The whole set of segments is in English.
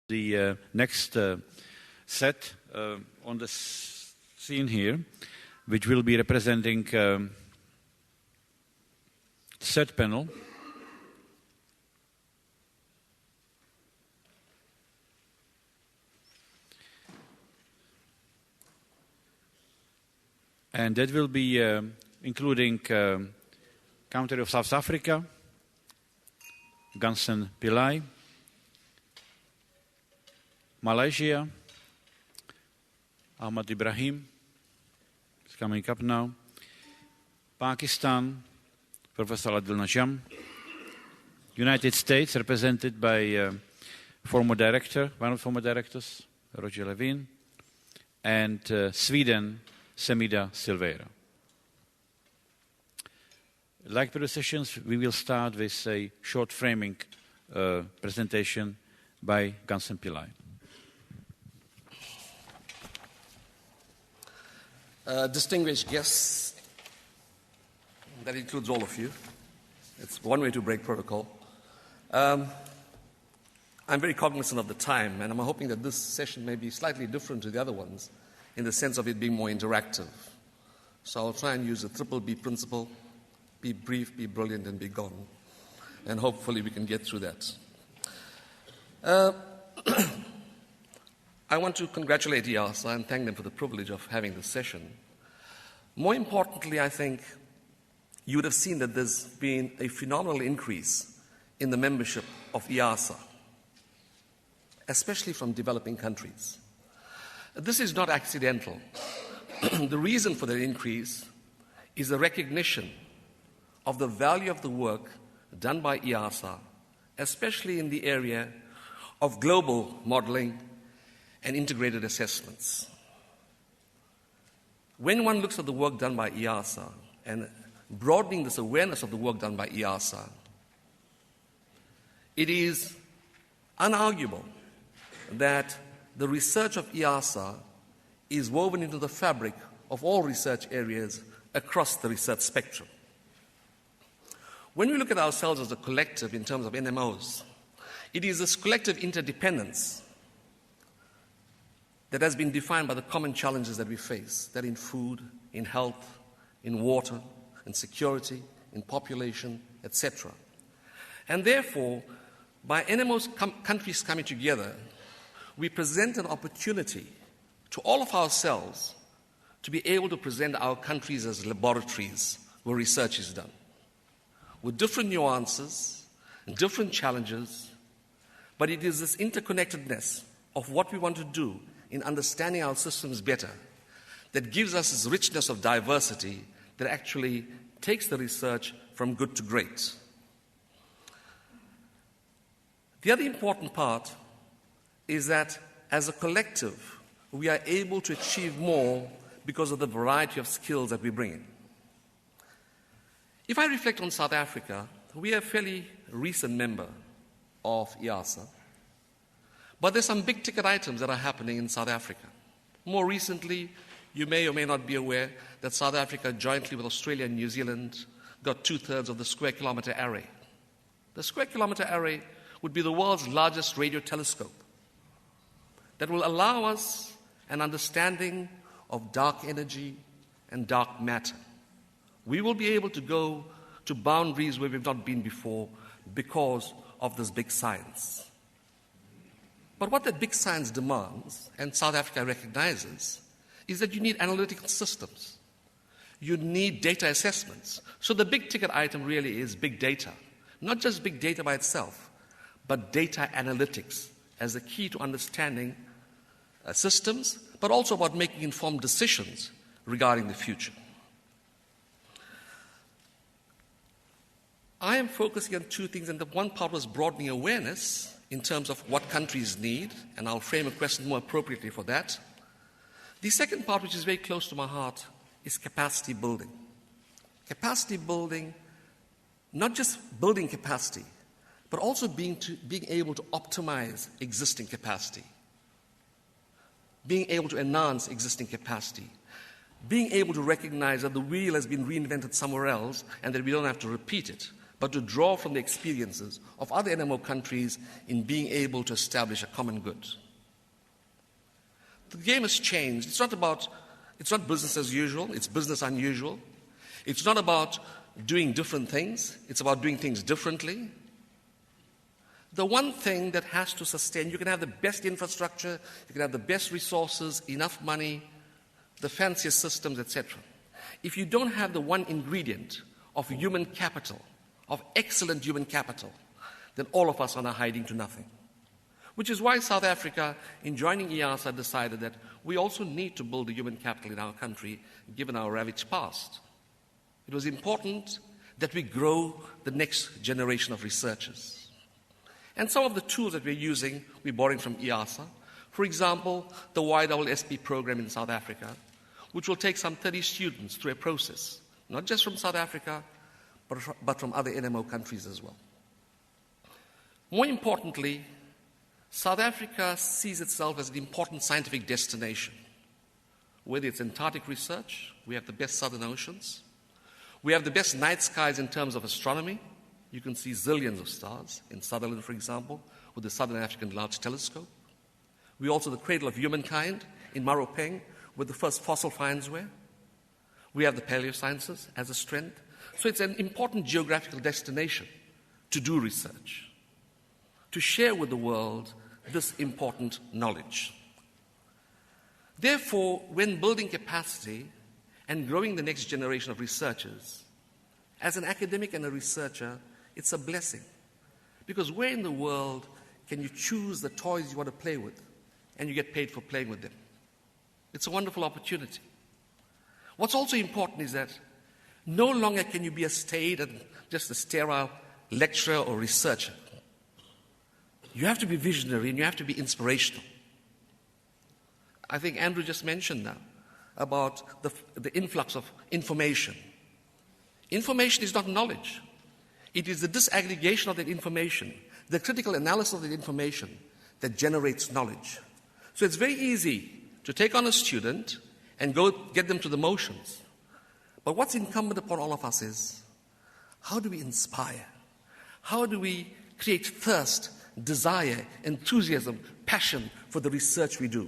The next set on the scene here, which will be representing third panel. And that will be including country of South Africa, Gansen Pillai, Malaysia, Ahmad Ibrahim is coming up now, Pakistan, Professor Adil Najam, United States represented by one of the former directors, Roger Levin, and Sweden, Semida Silveira. Like previous sessions, we will start with a short framing presentation by Gansen Pillai. Distinguished guests, that includes all of you. It's one way to break protocol. I'm very cognizant of the time, and I'm hoping that this session may be slightly different to the other ones in the sense of it being more interactive. So I'll try and use the triple B principle: be brief, be brilliant, and be gone. And hopefully we can get through that. I want to congratulate IIASA and thank them for the privilege of having this session. More importantly, I think you would have seen that there's been a phenomenal increase in the membership of IIASA, especially from developing countries. This is not accidental. The reason for the increase is a recognition of the value of the work done by IIASA, especially in the area of global modeling and integrated assessments. When one looks at the work done by IIASA and broadening this awareness of the work done by IIASA, it is unarguable that the research of IIASA is woven into the fabric of all research areas across the research spectrum. When we look at ourselves as a collective in terms of NMOs, it is this collective interdependence that has been defined by the common challenges that we face, that in food, in health, in water, in security, in population, etc. And therefore, by NMOs countries coming together, we present an opportunity to all of ourselves to be able to present our countries as laboratories where research is done, with different nuances and different challenges, but it is this interconnectedness of what we want to do in understanding our systems better that gives us this richness of diversity that actually takes the research from good to great. The other important part is that as a collective, we are able to achieve more because of the variety of skills that we bring in. If I reflect on South Africa, we are a fairly recent member of IIASA, but there's some big ticket items that are happening in South Africa. More recently, you may or may not be aware that South Africa, jointly with Australia and New Zealand, got 2/3 of the Square Kilometre Array. The Square Kilometre Array would be the world's largest radio telescope that will allow us an understanding of dark energy and dark matter. We will be able to go to boundaries where we've not been before because of this big science. But what that big science demands, and South Africa recognizes, is that you need analytical systems. You need data assessments. So the big ticket item really is big data. Not just big data by itself, but data analytics as the key to understanding systems, but also about making informed decisions regarding the future. I am focusing on two things, and the one part was broadening awareness in terms of what countries need, and I'll frame a question more appropriately for that. The second part, which is very close to my heart, is capacity building. Capacity building, not just building capacity, but also being able to optimize existing capacity, being able to enhance existing capacity, being able to recognize that the wheel has been reinvented somewhere else and that we don't have to repeat it, but to draw from the experiences of other NMO countries in being able to establish a common good. The game has changed. It's not business as usual, it's business unusual. It's not about doing different things, it's about doing things differently. The one thing that has to sustain, you can have the best infrastructure, you can have the best resources, enough money, the fanciest systems, etc. If you don't have the one ingredient of human capital, of excellent human capital, then all of us are now hiding to nothing. Which is why South Africa, in joining IIASA, decided that we also need to build the human capital in our country, given our ravaged past. It was important that we grow the next generation of researchers. And some of the tools that we're using, we're borrowing from IIASA. For example, the YSSP program in South Africa, which will take some 30 students through a process, not just from South Africa, but from other NMO countries as well. More importantly, South Africa sees itself as an important scientific destination. Whether it's Antarctic research, we have the best southern oceans. We have the best night skies in terms of astronomy. You can see zillions of stars in Sutherland, for example, with the Southern African Large Telescope. We're also the cradle of humankind in Maropeng, where the first fossil finds were. We have the paleosciences as a strength. So it's an important geographical destination to do research, to share with the world this important knowledge. Therefore, when building capacity and growing the next generation of researchers, as an academic and a researcher, it's a blessing. Because where in the world can you choose the toys you want to play with and you get paid for playing with them? It's a wonderful opportunity. What's also important is that no longer can you be a staid and just a sterile lecturer or researcher. You have to be visionary and you have to be inspirational. I think Andrew just mentioned now about the influx of information. Information is not knowledge. It is the disaggregation of that information, the critical analysis of that information that generates knowledge. So it's very easy to take on a student and go get them to the motions. But what's incumbent upon all of us is, how do we inspire? How do we create thirst, desire, enthusiasm, passion for the research we do?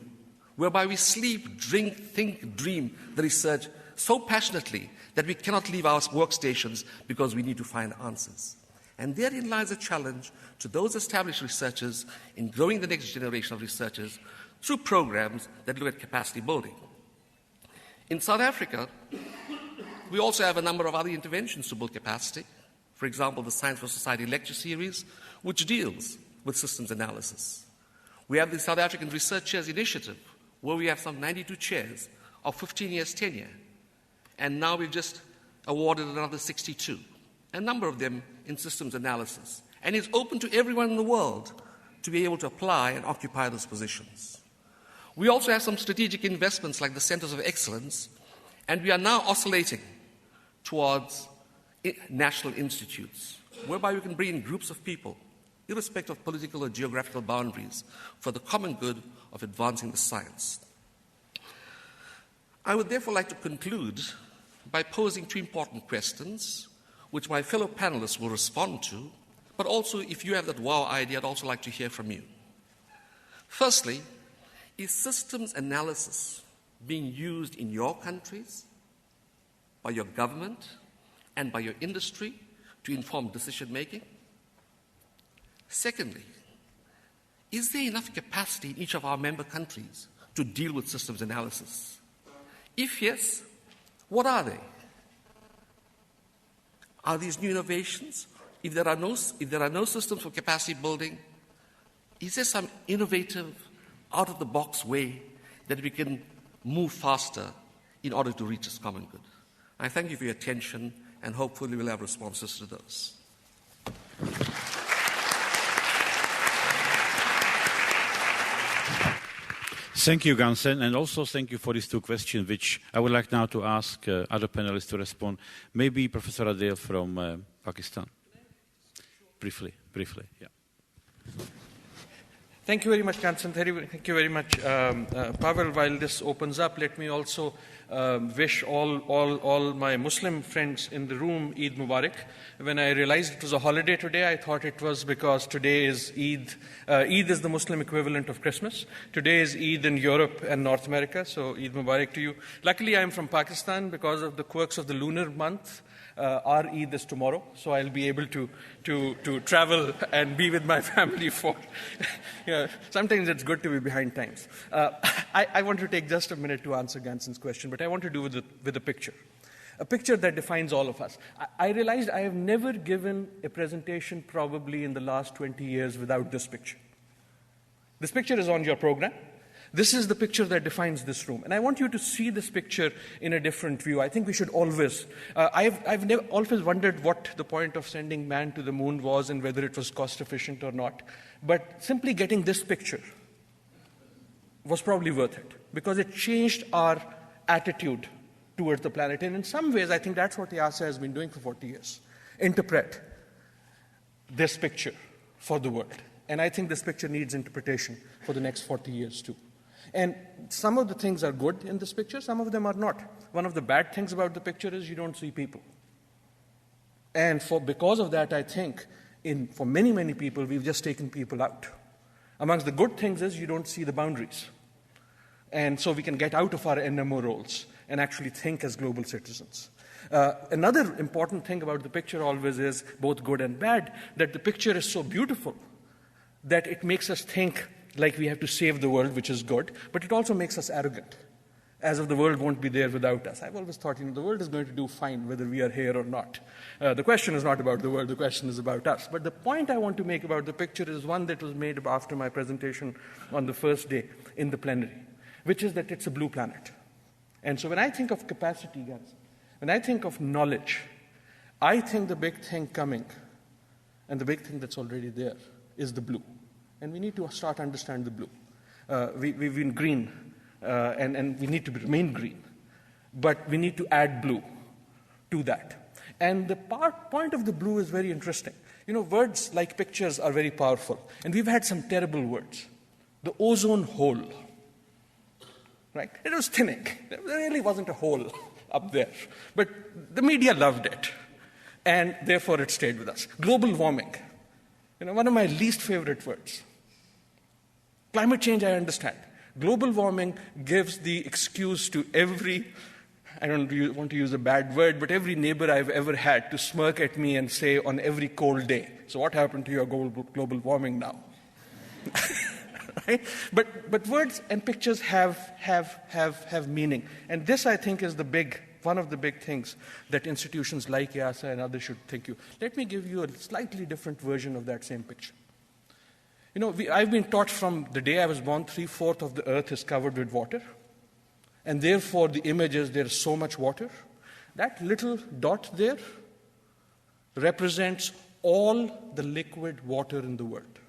Whereby we sleep, drink, think, dream the research so passionately that we cannot leave our workstations because we need to find answers. And therein lies a challenge to those established researchers in growing the next generation of researchers through programs that look at capacity building. In South Africa, we also have a number of other interventions to build capacity. For example, the Science for Society lecture series, which deals with systems analysis. We have the South African Research Chairs Initiative, where we have some 92 chairs of 15 years tenure. And now we've just awarded another 62, a number of them in systems analysis. And it's open to everyone in the world to be able to apply and occupy those positions. We also have some strategic investments like the Centers of Excellence, and we are now oscillating towards national institutes, whereby we can bring in groups of people, irrespective of political or geographical boundaries, for the common good of advancing the science. I would therefore like to conclude by posing two important questions, which my fellow panelists will respond to, but also, if you have that wow idea, I'd also like to hear from you. Firstly, is systems analysis being used in your countries, by your government, and by your industry to inform decision making? Secondly, is there enough capacity in each of our member countries to deal with systems analysis? If yes, what are they? Are these new innovations? If there are no systems for capacity building, is there some innovative, out-of-the-box way that we can move faster in order to reach this common good? I thank you for your attention, and hopefully we'll have responses to those. Thank you, Gansen, and also thank you for these two questions, which I would like now to ask other panelists to respond. Maybe Professor Adil from Pakistan. Briefly, yeah. Thank you very much, Kansan. Thank you very much, Pavel. While this opens up, let me also wish all my Muslim friends in the room Eid Mubarak. When I realized it was a holiday today, I thought it was because today is Eid. Eid is the Muslim equivalent of Christmas. Today is Eid in Europe and North America, so Eid Mubarak to you. Luckily, I am from Pakistan. Because of the quirks of the lunar month, our Eid is tomorrow, so I'll be able to travel and be with my family for. Sometimes it's good to be behind times. I want to take just a minute to answer Gansen's question, but I want to do with a picture that defines all of us. I realized I have never given a presentation probably in the last 20 years without this picture. This picture is on your program. This is the picture that defines this room. And I want you to see this picture in a different view. I think we should always, I've always wondered what the point of sending man to the moon was and whether it was cost efficient or not. But simply getting this picture was probably worth it because it changed our attitude towards the planet. And in some ways, I think that's what IIASA has been doing for 40 years. Interpret this picture for the world. And I think this picture needs interpretation for the next 40 years too. And some of the things are good in this picture, some of them are not. One of the bad things about the picture is you don't see people. And because of that, I think, for many, many people, we've just taken people out. Amongst the good things is you don't see the boundaries. And so we can get out of our NMO roles and actually think as global citizens. Another important thing about the picture always is, both good and bad, that the picture is so beautiful that it makes us think like we have to save the world, which is good, but it also makes us arrogant, as if the world won't be there without us. I've always thought, the world is going to do fine whether we are here or not. The question is not about the world, the question is about us. But the point I want to make about the picture is one that was made after my presentation on the first day in the plenary, which is that it's a blue planet. And so when I think of capacity, guys, when I think of knowledge, I think the big thing coming, and the big thing that's already there, is the blue. And we need to start to understand the blue. We've been green, and we need to remain green. But we need to add blue to that. And the point of the blue is very interesting. Words like pictures are very powerful. And we've had some terrible words. The ozone hole. Right? It was thinning. There really wasn't a hole up there. But the media loved it. And therefore it stayed with us. Global warming. One of my least favorite words. Climate change, I understand. Global warming gives the excuse to every, I don't want to use a bad word, but every neighbor I've ever had to smirk at me and say on every cold day, so what happened to your global warming now? Right? But words and pictures have meaning. And this, I think, is one of the big things that institutions like IIASA and others should think you. Let me give you a slightly different version of that same picture. I've been taught from the day I was born, 3/4 of the earth is covered with water. And therefore, the image is there is so much water. That little dot there represents all the liquid water in the world.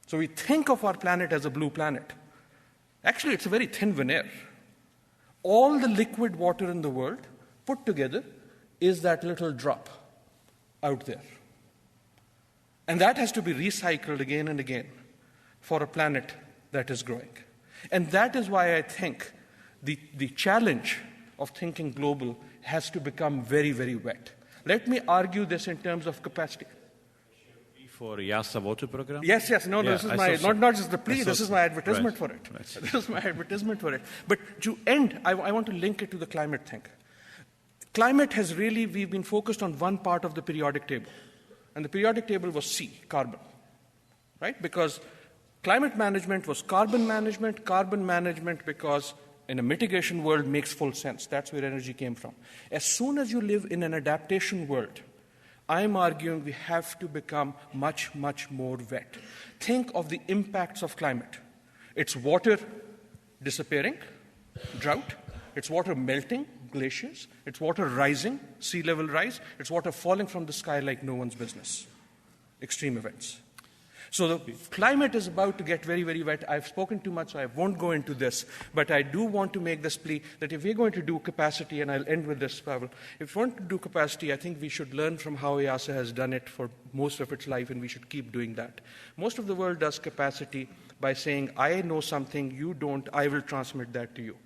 So we think of our planet as a blue planet. Actually, it's a very thin veneer. All the liquid water in the world put together is that little drop out there. And that has to be recycled again and again for a planet that is growing. And that is why I think the challenge of thinking global has to become very, very wet. Let me argue this in terms of capacity. For IIASA water program? Yes. No, this is my, not just the plea, this is my advertisement for it. Right. This is my advertisement for it. But to end, I want to link it to the climate thing. Climate has really, we've been focused on one part of the periodic table. And the periodic table was C, carbon. Right? Because climate management was carbon management because in a mitigation world makes full sense. That's where energy came from. As soon as you live in an adaptation world, I'm arguing we have to become much, much more wet. Think of the impacts of climate. It's water disappearing, drought. It's water melting, glaciers. It's water rising, sea level rise. It's water falling from the sky like no one's business. Extreme events. So the climate is about to get very, very wet. I've spoken too much, so I won't go into this. But I do want to make this plea that if we're going to do capacity, and I'll end with this, Pavel, if we want to do capacity, I think we should learn from how IIASA has done it for most of its life, and we should keep doing that. Most of the world does capacity by saying, I know something, you don't, I will transmit that to you.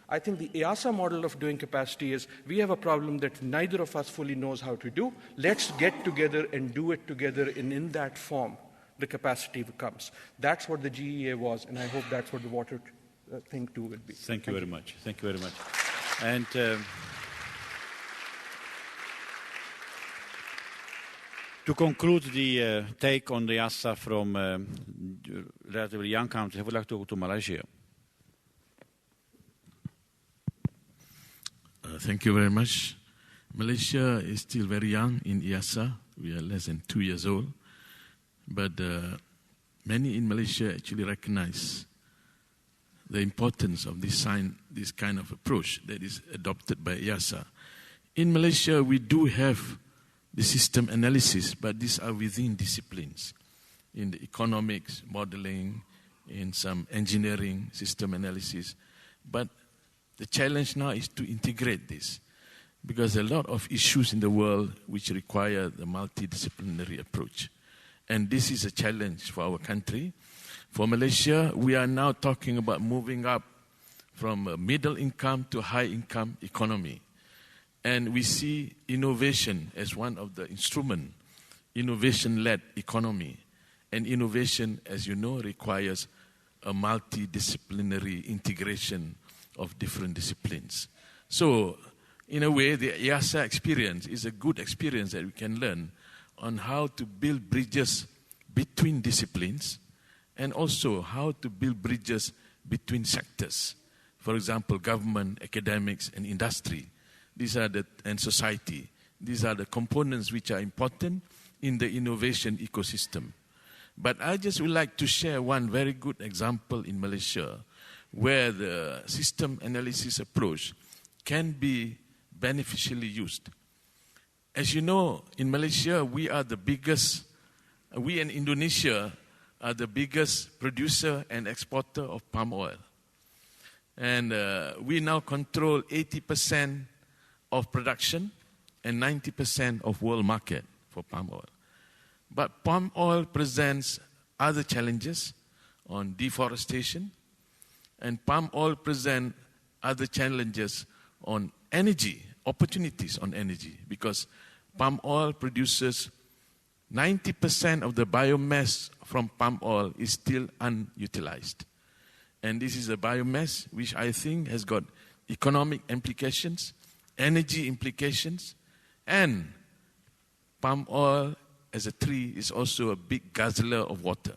I think the IIASA model of doing capacity is, we have a problem that neither of us fully knows how to do. Let's get together and do it together, and in that form, the capacity comes. That's what the GEA was, and I hope that's what the water thing too will be. Thank you very much. Thank you very much. And to conclude the take on the IIASA from relatively young countries, I would like to go to Malaysia. Thank you very much. Malaysia is still very young in IIASA. We are less than 2 years old. But many in Malaysia actually recognize the importance of this kind of approach that is adopted by IIASA. In Malaysia, we do have the system analysis, but these are within disciplines. In the economics, modeling, in some engineering, system analysis. But the challenge now is to integrate this, because there are a lot of issues in the world which require the multidisciplinary approach. And this is a challenge for our country. For Malaysia, we are now talking about moving up from a middle income to high income economy. And we see innovation as one of the instruments, innovation-led economy. And innovation, as you know, requires a multidisciplinary integration of different disciplines. So, in a way, the IIASA experience is a good experience that we can learn on how to build bridges between disciplines and also how to build bridges between sectors. For example, government, academics, and industry. And society. These are the components which are important in the innovation ecosystem. But I just would like to share one very good example in Malaysia where the system analysis approach can be beneficially used. As you know, in Malaysia, we and Indonesia are the biggest producer and exporter of palm oil. And we now control 80% of production and 90% of world market for palm oil. But palm oil presents other challenges on deforestation, and palm oil presents other challenges on energy, opportunities on energy, because palm oil produces 90% of the biomass from palm oil is still unutilized. And this is a biomass which I think has got economic implications, energy implications, and palm oil as a tree is also a big guzzler of water.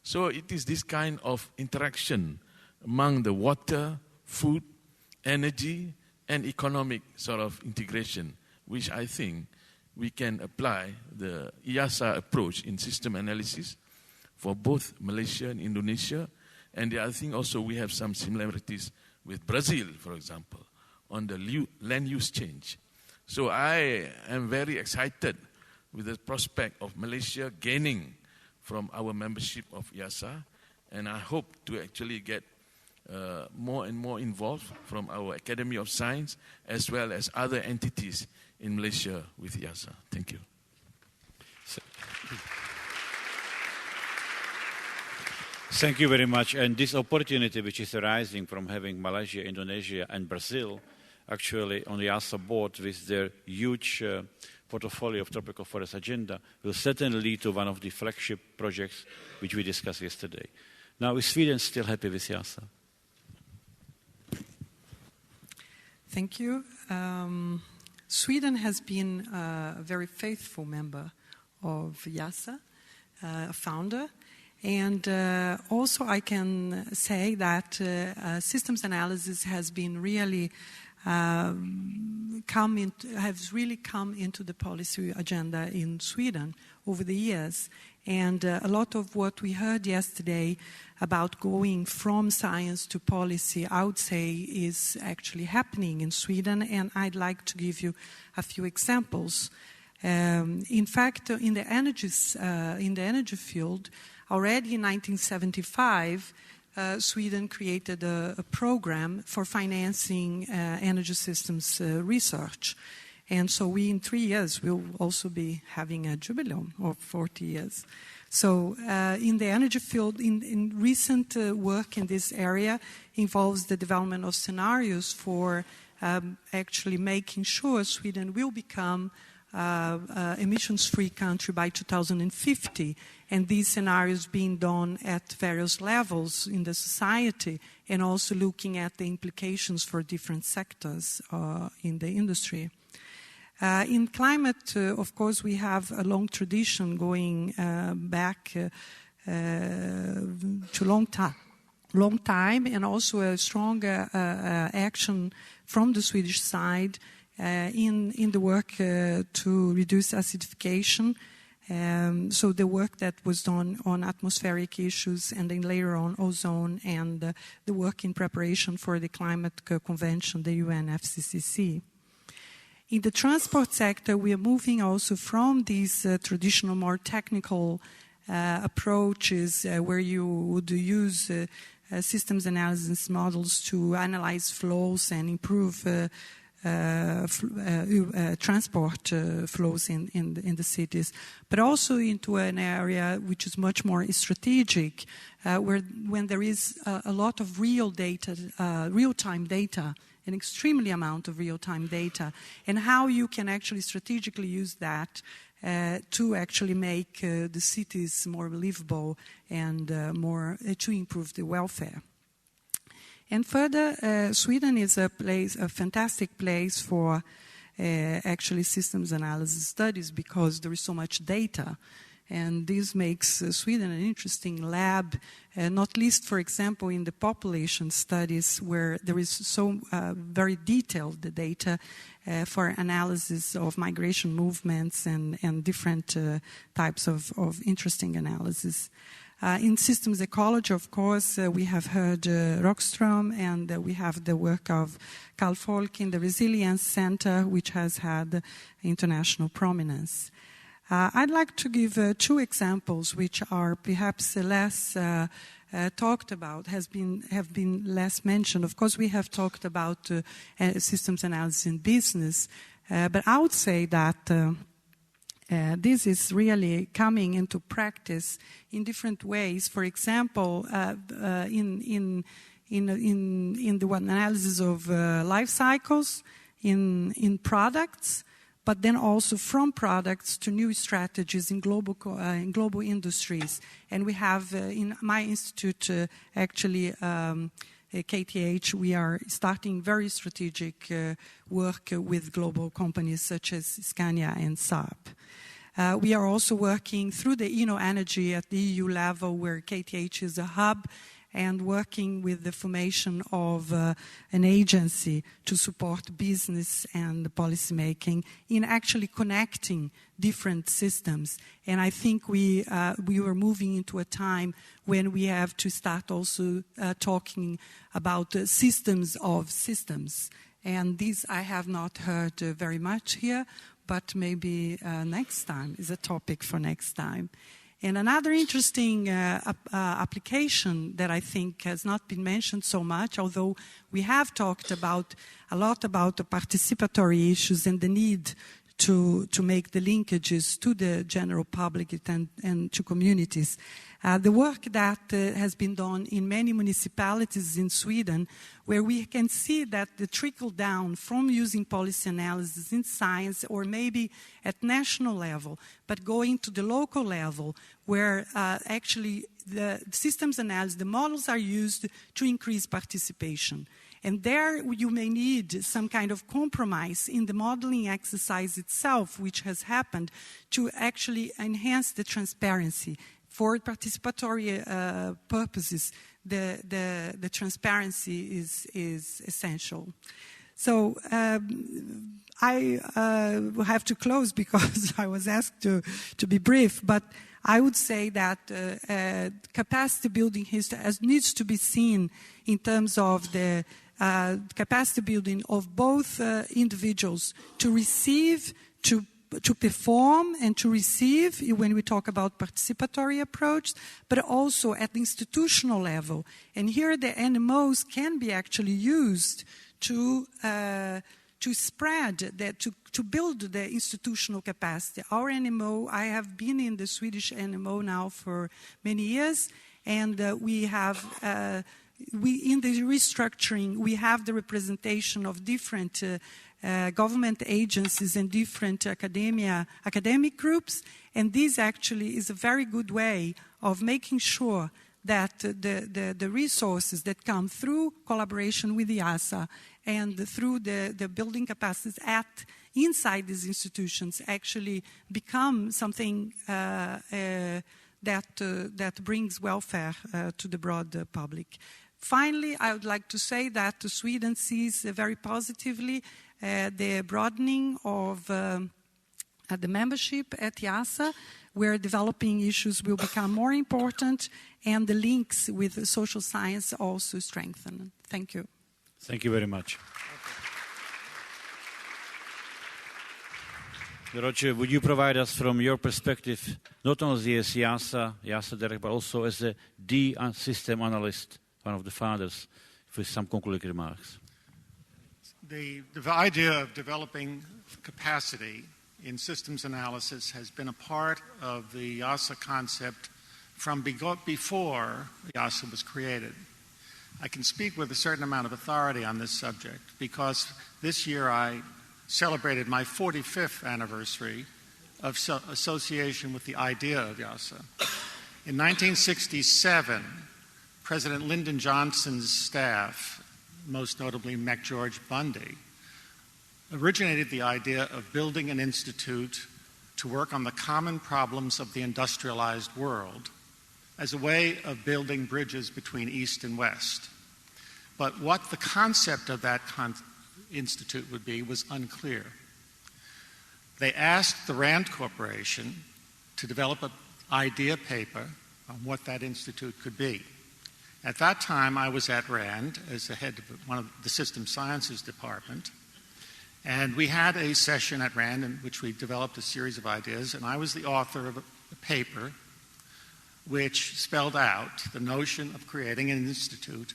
So it is this kind of interaction among the water, food, energy, and economic sort of integration, which I think we can apply the IIASA approach in system analysis for both Malaysia and Indonesia. And I think also we have some similarities with Brazil, for example, on the land use change. So I am very excited with the prospect of Malaysia gaining from our membership of IIASA, and I hope to actually get more and more involved from our Academy of Science as well as other entities in Malaysia with IIASA. Thank you. Thank you very much. And this opportunity which is arising from having Malaysia, Indonesia, and Brazil actually on the IIASA board with their huge portfolio of tropical forest agenda will certainly lead to one of the flagship projects which we discussed yesterday. Now, is Sweden still happy with IIASA? Thank you. Sweden has been a very faithful member of IIASA, a founder. And also I can say that systems analysis has been really has really come into the policy agenda in Sweden over the years. And a lot of what we heard yesterday about going from science to policy, I would say, is actually happening in Sweden. And I'd like to give you a few examples. In fact, in the energy field, already in 1975, Sweden created a program for financing energy systems research. And so we, in 3 years, will also be having a jubilee of 40 years. So in the energy field, in recent work in this area involves the development of scenarios for actually making sure Sweden will become emissions-free country by 2050, and these scenarios being done at various levels in the society, and also looking at the implications for different sectors in the industry. In climate, of course, we have a long tradition going back to long time, and also a strong action from the Swedish side in the work to reduce acidification. So the work that was done on atmospheric issues, and then later on ozone, and the work in preparation for the climate convention, the UNFCCC. In the transport sector, we are moving also from these traditional, more technical approaches where you would use systems analysis models to analyze flows and improve transport flows in the cities, but also into an area which is much more strategic, when there is a lot of real-time data, an extremely amount of real-time data, and how you can actually strategically use that to actually make the cities more livable and more to improve the welfare. And further, Sweden is a fantastic place for actually systems analysis studies, because there is so much data. And this makes Sweden an interesting lab, not least, for example, in the population studies, where there is so very detailed data for analysis of migration movements and different types of interesting analysis. In systems ecology, of course, we have heard Rockström, and we have the work of Carl Folk in the Resilience Center, which has had international prominence. I'd like to give 2 examples which are perhaps less talked about, have been less mentioned. Of course, we have talked about systems analysis in business, but I would say that this is really coming into practice in different ways. For example, in the analysis of life cycles in products, but then also from products to new strategies in global industries. And we have in my institute actually. KTH, we are starting very strategic work with global companies such as Scania and Saab. We are also working through the Energy at the EU level, where KTH is a hub, and working with the formation of an agency to support business and policy making in actually connecting different systems. And I think we were moving into a time when we have to start also talking about systems of systems. And this I have not heard very much here, but maybe next time is a topic for next time. And another interesting application that I think has not been mentioned so much, although we have talked a lot about the participatory issues and the need to make the linkages to the general public and to communities. The work that has been done in many municipalities in Sweden, where we can see that the trickle down from using policy analysis in science, or maybe at national level, but going to the local level, where actually the systems analysis, the models are used to increase participation. And there you may need some kind of compromise in the modeling exercise itself, which has happened, to actually enhance the transparency. For participatory purposes, the transparency is essential. So I will have to close because I was asked to be brief, but I would say that capacity building needs to be seen in terms of the capacity building of both individuals to receive, to perform and to receive when we talk about participatory approach, but also at the institutional level. And here the NMOs can be actually used to spread, to build the institutional capacity. Our NMO, I have been in the Swedish NMO now for many years, and we have, in the restructuring, we have the representation of different government agencies and different academic groups, and this actually is a very good way of making sure that the resources that come through collaboration with IIASA and through the building capacities inside these institutions actually become something that brings welfare to the broad public. Finally, I would like to say that Sweden sees very positively the broadening of the membership at IIASA, where developing issues will become more important and the links with social science also strengthen. Thank you. Thank you very much. Roger, would you provide us from your perspective, not only as IIASA director, but also as a D system analyst, one of the founders, with some concluding remarks? The idea of developing capacity in systems analysis has been a part of the IIASA concept from before IIASA was created. I can speak with a certain amount of authority on this subject because this year I celebrated my 45th anniversary of association with the idea of IIASA. In 1967, President Lyndon Johnson's staff, most notably MacGeorge Bundy, originated the idea of building an institute to work on the common problems of the industrialized world as a way of building bridges between East and West. But what the concept of that institute would be was unclear. They asked the RAND Corporation to develop an idea paper on what that institute could be. At that time, I was at RAND as the head of one of the System Sciences Department, and we had a session at RAND in which we developed a series of ideas, and I was the author of a paper which spelled out the notion of creating an institute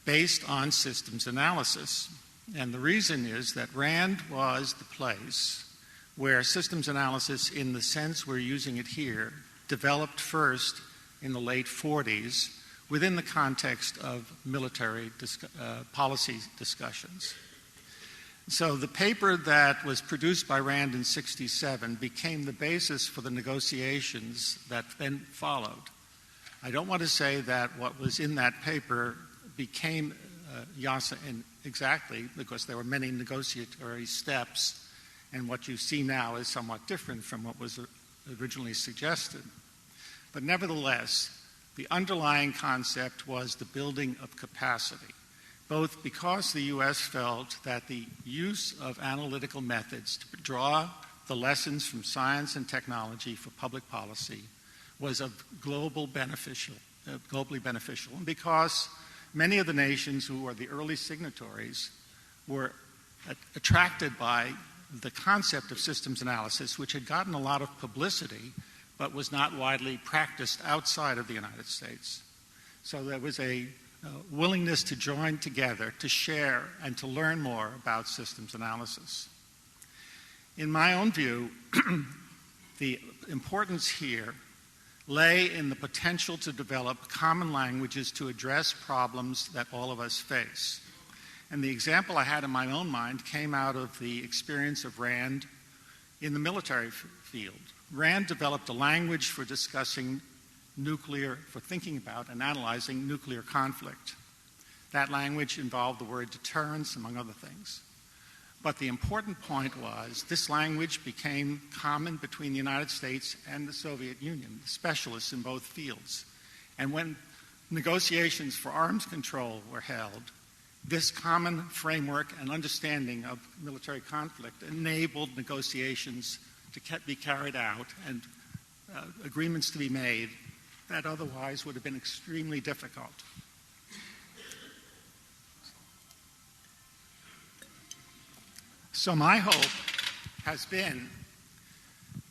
based on systems analysis. And the reason is that RAND was the place where systems analysis, in the sense we're using it here, developed first in the late 40s within the context of military policy discussions. So the paper that was produced by RAND in 1967 became the basis for the negotiations that then followed. I don't want to say that what was in that paper became IIASA exactly, because there were many negotiatory steps, and what you see now is somewhat different from what was originally suggested. But nevertheless, the underlying concept was the building of capacity, both because the U.S. felt that the use of analytical methods to draw the lessons from science and technology for public policy was globally beneficial, and because many of the nations who were the early signatories were attracted by the concept of systems analysis, which had gotten a lot of publicity, but was not widely practiced outside of the United States. So there was a willingness to join together, to share, and to learn more about systems analysis. In my own view, the importance here lay in the potential to develop common languages to address problems that all of us face. And the example I had in my own mind came out of the experience of RAND in the military field. RAND developed a language for discussing for thinking about and analyzing nuclear conflict. That language involved the word deterrence, among other things. But the important point was this language became common between the United States and the Soviet Union, specialists in both fields. And when negotiations for arms control were held, this common framework and understanding of military conflict enabled negotiations to be carried out and agreements to be made that otherwise would have been extremely difficult. So my hope has been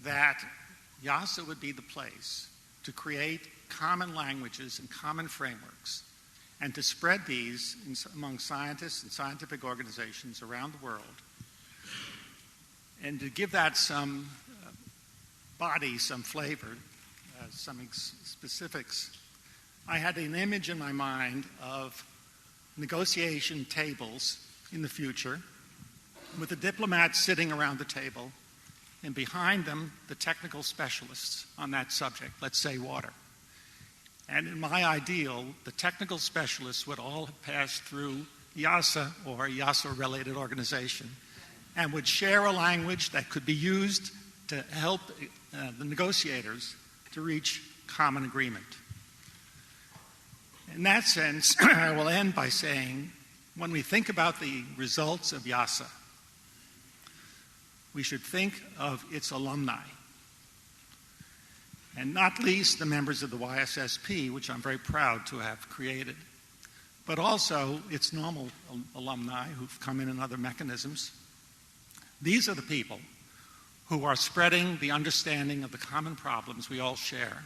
that IIASA would be the place to create common languages and common frameworks and to spread these among scientists and scientific organizations around the world, and to give that some body, some flavor, some specifics. I had an image in my mind of negotiation tables in the future with the diplomats sitting around the table, and behind them the technical specialists on that subject, let's say water. And in my ideal, the technical specialists would all have passed through IIASA or IIASA-related organization and would share a language that could be used to help the negotiators to reach common agreement. In that sense, I will end by saying, when we think about the results of IIASA, we should think of its alumni, and not least the members of the YSSP, which I'm very proud to have created, but also its normal alumni who've come in other mechanisms. These are the people who are spreading the understanding of the common problems we all share,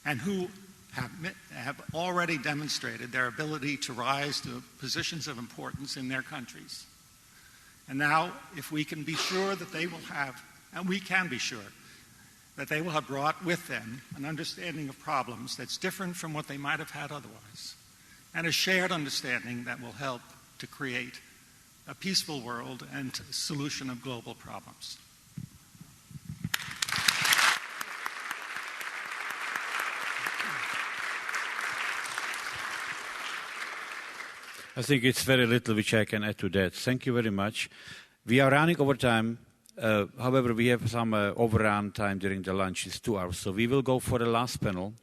and who have already demonstrated their ability to rise to positions of importance in their countries. And now, if we can be sure that they will have, and we can be sure, that they will have brought with them an understanding of problems that's different from what they might have had otherwise, and a shared understanding that will help to create a peaceful world and a solution of global problems. I think it's very little which I can add to that. Thank you very much. We are running over time. However, we have some overrun time during the lunch. It's 2 hours. So we will go for the last panel,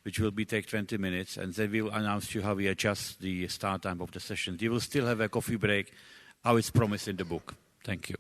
which will take 20 minutes, and then we will announce to you how we adjust the start time of the session. You will still have a coffee break, how it's promised in the book. Thank you.